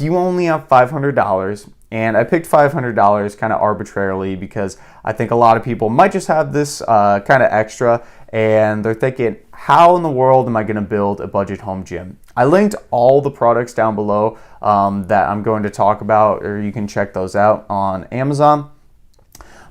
you only have $500, and I picked $500 kind of arbitrarily because I think a lot of people might just have this kind of extra, and they're thinking, how in the world am I going to build a budget home gym? I linked all the products down below that I'm going to talk about, or you can check those out on Amazon.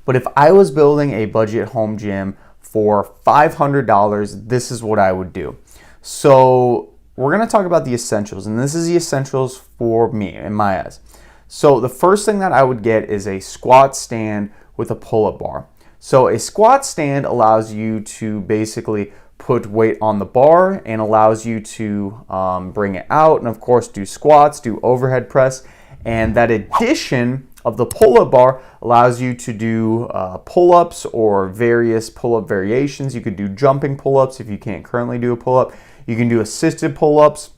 But if I was building a budget home gym for $500, this is what I would do. So we're going to talk about the essentials, and this is the essentials for me, in my eyes. So the first thing that I would get is a squat stand with a pull-up bar. So a squat stand allows you to basically put weight on the bar and allows you to bring it out and of course do squats, do overhead press, and that addition of the pull-up bar allows you to do pull-ups or various pull-up variations. You could do jumping pull-ups if you can't currently do a pull-up. You can do assisted pull-ups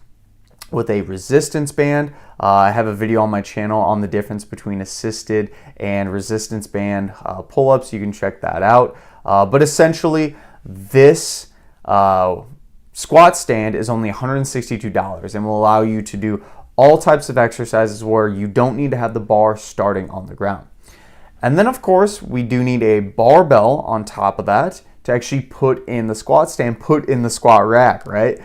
with a resistance band. I have a video on my channel on the difference between assisted and resistance band pull-ups. You can check that out. But essentially, this squat stand is only $162 and will allow you to do all types of exercises where you don't need to have the bar starting on the ground. And then, of course, we do need a barbell on top of that to actually put in the squat stand, put in the squat rack, right?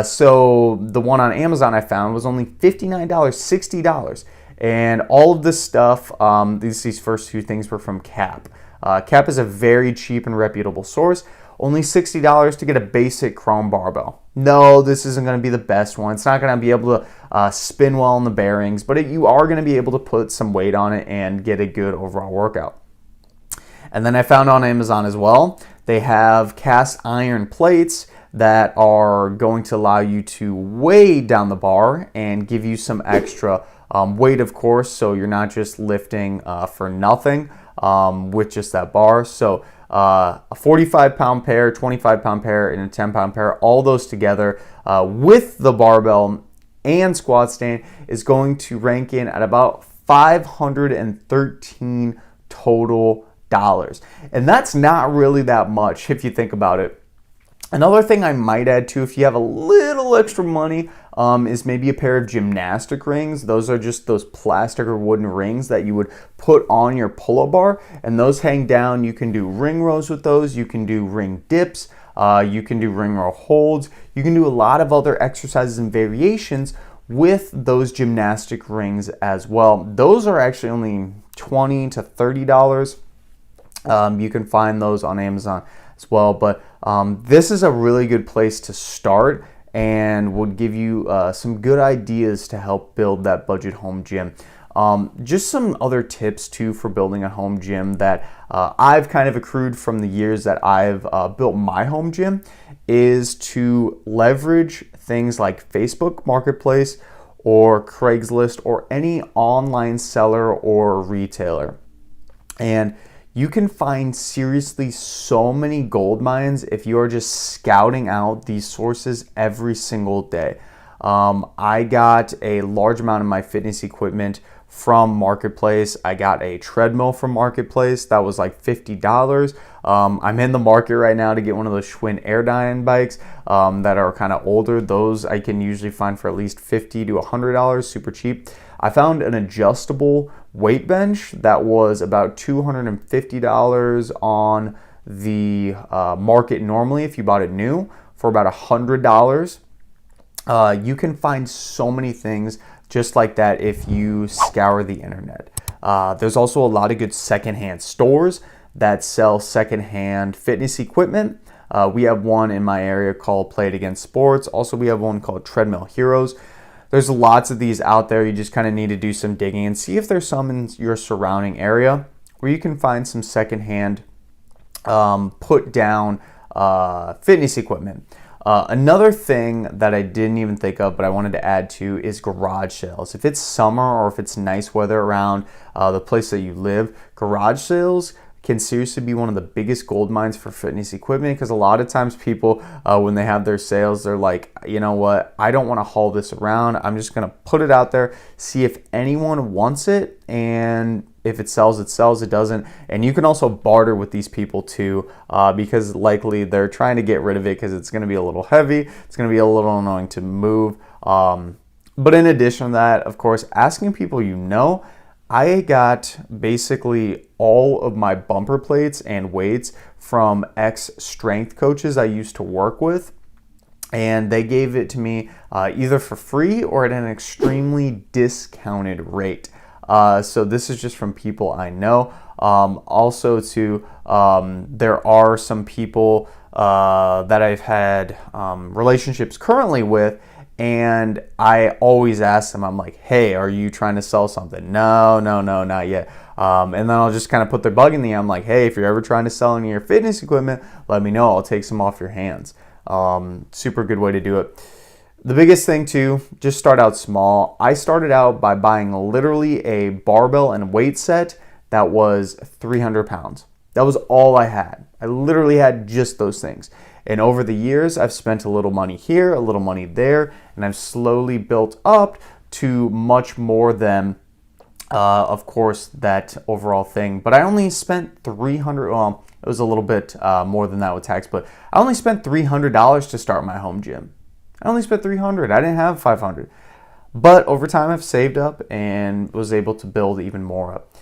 So the one on Amazon I found was only $59, $60. And all of this stuff, these first two things were from CAP. CAP is a very cheap and reputable source. Only $60 to get a basic chrome barbell. No, this isn't going to be the best one. It's not going to be able to spin well on the bearings, but you are going to be able to put some weight on it and get a good overall workout. And then I found on Amazon as well, they have cast iron plates that are going to allow you to weigh down the bar and give you some extra weight, of course, so you're not just lifting for nothing with just that bar. So a 45-pound pair, 25-pound pair, and a 10-pound pair, all those together with the barbell and squat stand is going to rank in at about $513 total dollars. And that's not really that much if you think about it. Another thing I might add too, if you have a little extra money, is maybe a pair of gymnastic rings. Those are just those plastic or wooden rings that you would put on your pull-up bar, and those hang down. You can do ring rows with those. You can do ring dips. You can do ring row holds. You can do a lot of other exercises and variations with those gymnastic rings as well. Those are actually only $20 to $30. You can find those on Amazon as well, but this is a really good place to start and would give you some good ideas to help build that budget home gym. Just some other tips too for building a home gym that I've kind of accrued from the years that I've built my home gym is to leverage things like Facebook Marketplace or Craigslist or any online seller or retailer. And you can find seriously so many gold mines if you are just scouting out these sources every single day. I got a large amount of my fitness equipment from Marketplace. I got a treadmill from Marketplace that was like $50. I'm in the market right now to get one of those Schwinn Airdyne bikes that are kind of older. Those I can usually find for at least $50 to $100, super cheap. I found an adjustable weight bench that was about $250 on the market normally if you bought it new for about $100. You can find so many things just like that if you scour the internet. There's also a lot of good secondhand stores that sell secondhand fitness equipment. We have one in my area called Play It Again Sports. Also, we have one called Treadmill Heroes. There's lots of these out there. You just kind of need to do some digging and see if there's some in your surrounding area where you can find some secondhand put down fitness equipment. Another thing that I didn't even think of but I wanted to add to is garage sales. If it's summer or if it's nice weather around the place that you live, garage sales can seriously be one of the biggest gold mines for fitness equipment, because a lot of times people, when they have their sales, they're like, you know what, I don't want to haul this around. I'm just going to put it out there, see if anyone wants it, and if it sells, it sells. It doesn't. And you can also barter with these people too, because likely they're trying to get rid of it because it's going to be a little heavy. It's going to be a little annoying to move. But in addition to that, of course, asking people you know, I got basically all of my bumper plates and weights from ex-strength coaches I used to work with. And they gave it to me either for free or at an extremely discounted rate. So this is just from people I know. Also, too, there are some people that I've had relationships currently with, and I always ask them, I'm like, hey, are you trying to sell something? No, not yet. And then I'll just kind of put their bug in the air. I'm like, hey, if you're ever trying to sell any of your fitness equipment, let me know. I'll take some off your hands. Super good way to do it. The biggest thing too, just start out small. I started out by buying literally a barbell and weight set that was 300 pounds. That was all I had. I literally had just those things. And over the years, I've spent a little money here, a little money there, and I've slowly built up to much more than, of course, that overall thing. But I only spent $300, well, it was a little bit more than that with tax, but I only spent $300 to start my home gym. I only spent $300. I didn't have $500. But over time, I've saved up and was able to build even more up.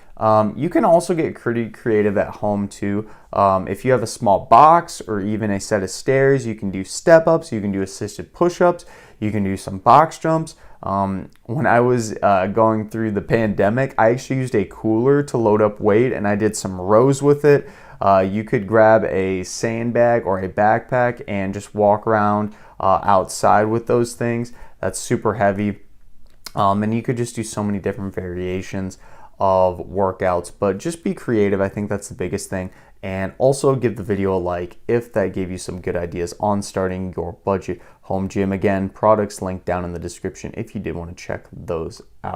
You can also get pretty creative at home too. If you have a small box or even a set of stairs, you can do step-ups, you can do assisted push-ups, you can do some box jumps. When I was going through the pandemic, I actually used a cooler to load up weight, and I did some rows with it. You could grab a sandbag or a backpack and just walk around outside with those things. That's super heavy. And you could just do so many different variations of workouts, but just be creative. I think that's the biggest thing. And also give the video a like if that gave you some good ideas on starting your budget home gym. Again, products linked down in the description if you did want to check those out.